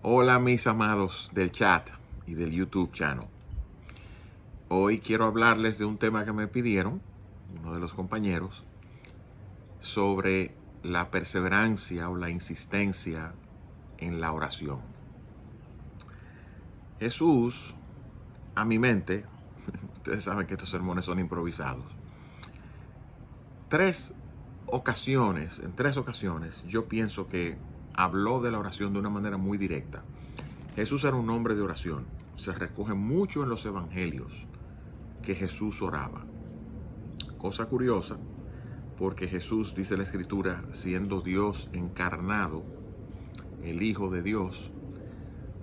Hola mis amados del chat y del YouTube channel. Hoy quiero hablarles de un tema que me pidieron, uno de los compañeros, sobre la perseverancia o la insistencia en la oración. Jesús, a mi mente, ustedes saben que estos sermones son improvisados, en tres ocasiones, yo pienso que habló de la oración de una manera muy directa. Jesús era un hombre de oración. Se recoge mucho en los evangelios que Jesús oraba. Cosa curiosa, porque Jesús, dice la Escritura, siendo Dios encarnado, el Hijo de Dios,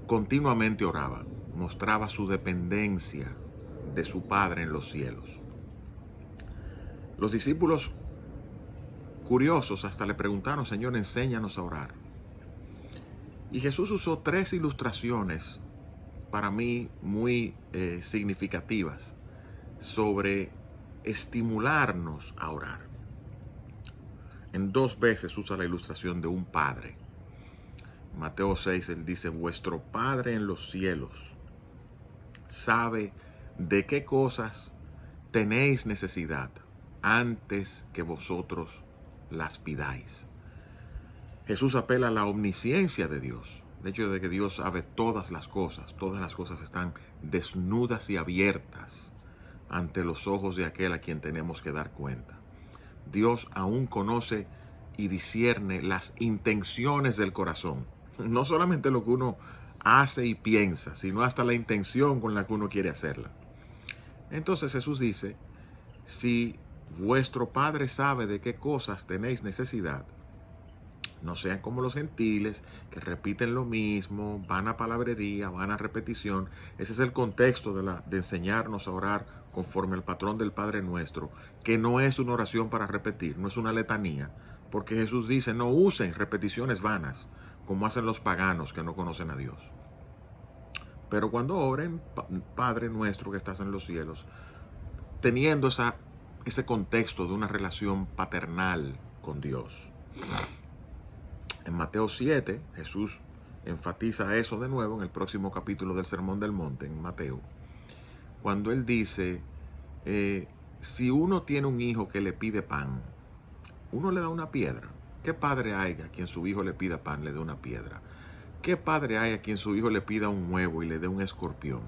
continuamente oraba, mostraba su dependencia de su Padre en los cielos. Los discípulos, curiosos, hasta le preguntaron: Señor, enséñanos a orar. Y Jesús usó tres ilustraciones para mí muy significativas sobre estimularnos a orar. En dos veces usa la ilustración de un padre. En Mateo 6 él dice: vuestro Padre en los cielos sabe de qué cosas tenéis necesidad antes que vosotros las pidáis. Jesús apela a la omnisciencia de Dios, el hecho de que Dios sabe todas las cosas están desnudas y abiertas ante los ojos de aquel a quien tenemos que dar cuenta. Dios aún conoce y discierne las intenciones del corazón, no solamente lo que uno hace y piensa, sino hasta la intención con la que uno quiere hacerla. Entonces Jesús dice: si vuestro Padre sabe de qué cosas tenéis necesidad, no sean como los gentiles que repiten lo mismo, van a palabrería, van a repetición. Ese es el contexto de enseñarnos a orar conforme al patrón del Padre Nuestro, que no es una oración para repetir, no es una letanía, porque Jesús dice: no usen repeticiones vanas, como hacen los paganos que no conocen a Dios. Pero cuando oren, Padre Nuestro que estás en los cielos, teniendo ese contexto de una relación paternal con Dios. En Mateo 7, Jesús enfatiza eso de nuevo en el próximo capítulo del Sermón del Monte, en Mateo, cuando él dice: si uno tiene un hijo que le pide pan, uno le da una piedra. ¿Qué padre hay a quien su hijo le pida pan le dé una piedra? ¿Qué padre hay a quien su hijo le pida un huevo y le dé un escorpión?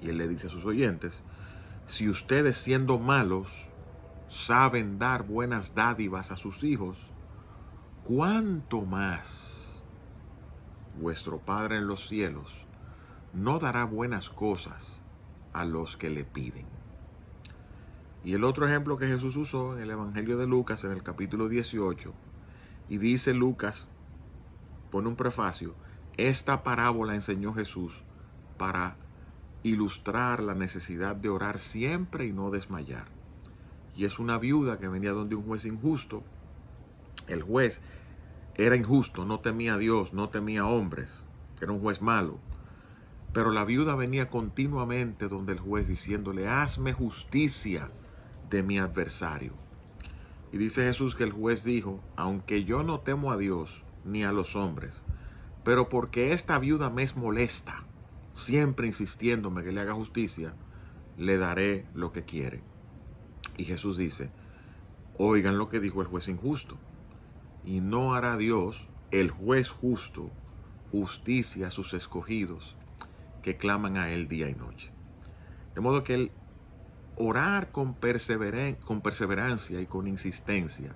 Y él le dice a sus oyentes: si ustedes, siendo malos, saben dar buenas dádivas a sus hijos, ¿cuánto más vuestro Padre en los cielos no dará buenas cosas a los que le piden? Y el otro ejemplo que Jesús usó en el Evangelio de Lucas, en el capítulo 18, y dice Lucas, pone un prefacio: esta parábola enseñó Jesús para ilustrar la necesidad de orar siempre y no desmayar. Y es una viuda que venía donde un juez injusto. El juez era injusto, no temía a Dios, no temía a hombres, era un juez malo. Pero la viuda venía continuamente donde el juez diciéndole: hazme justicia de mi adversario. Y dice Jesús que el juez dijo: aunque yo no temo a Dios ni a los hombres, pero porque esta viuda me es molesta, siempre insistiéndome que le haga justicia, le daré lo que quiere. Y Jesús dice: oigan lo que dijo el juez injusto. Y no hará Dios, el juez justo, justicia a sus escogidos que claman a él día y noche. De modo que el orar con perseverancia y con insistencia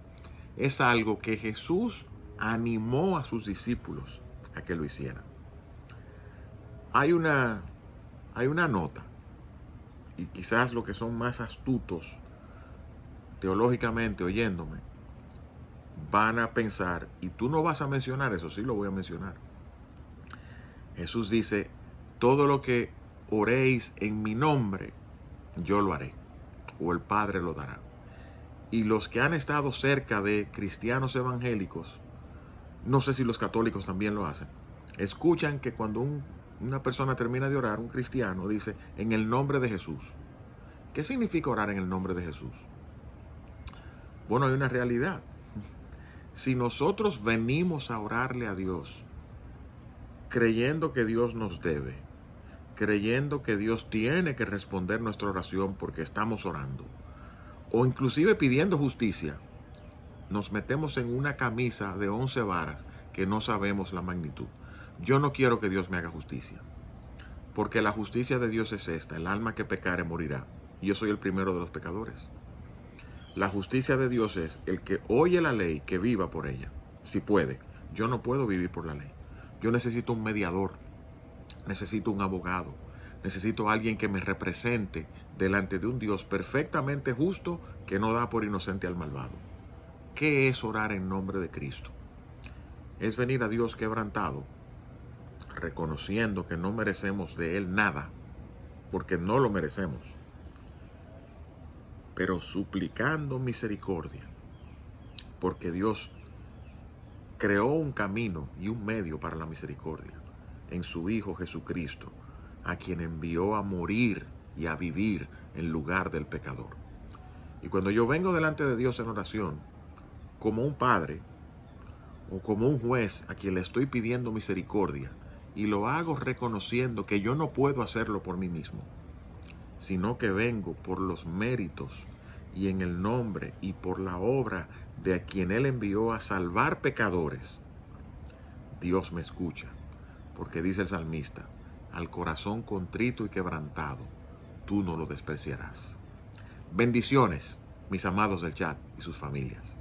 es algo que Jesús animó a sus discípulos a que lo hicieran. Hay una nota, y quizás los que son más astutos teológicamente oyéndome van a pensar: y tú no vas a mencionar eso. Sí, lo voy a mencionar. Jesús dice: todo lo que oréis en mi nombre, yo lo haré, o el Padre lo dará. Y los que han estado cerca de cristianos evangélicos, no sé si los católicos también lo hacen, escuchan que cuando una persona termina de orar, un cristiano dice: en el nombre de Jesús. ¿Qué significa orar en el nombre de Jesús? Bueno, hay una realidad. Si nosotros venimos a orarle a Dios creyendo que Dios nos debe, creyendo que Dios tiene que responder nuestra oración porque estamos orando, o inclusive pidiendo justicia, nos metemos en una camisa de 11 varas que no sabemos la magnitud. Yo no quiero que Dios me haga justicia, porque la justicia de Dios es esta: el alma que pecare morirá. Y yo soy el primero de los pecadores. La justicia de Dios es el que oye la ley, que viva por ella, si puede. Yo no puedo vivir por la ley. Yo necesito un mediador, necesito un abogado, necesito alguien que me represente delante de un Dios perfectamente justo que no da por inocente al malvado. ¿Qué es orar en nombre de Cristo? Es venir a Dios quebrantado, reconociendo que no merecemos de Él nada, porque no lo merecemos, pero suplicando misericordia, porque Dios creó un camino y un medio para la misericordia en su Hijo Jesucristo, a quien envió a morir y a vivir en lugar del pecador. Y cuando yo vengo delante de Dios en oración, como un padre o como un juez a quien le estoy pidiendo misericordia, y lo hago reconociendo que yo no puedo hacerlo por mí mismo, sino que vengo por los méritos y en el nombre y por la obra de a quien Él envió a salvar pecadores, Dios me escucha, porque dice el salmista: al corazón contrito y quebrantado, tú no lo despreciarás. Bendiciones, mis amados del chat y sus familias.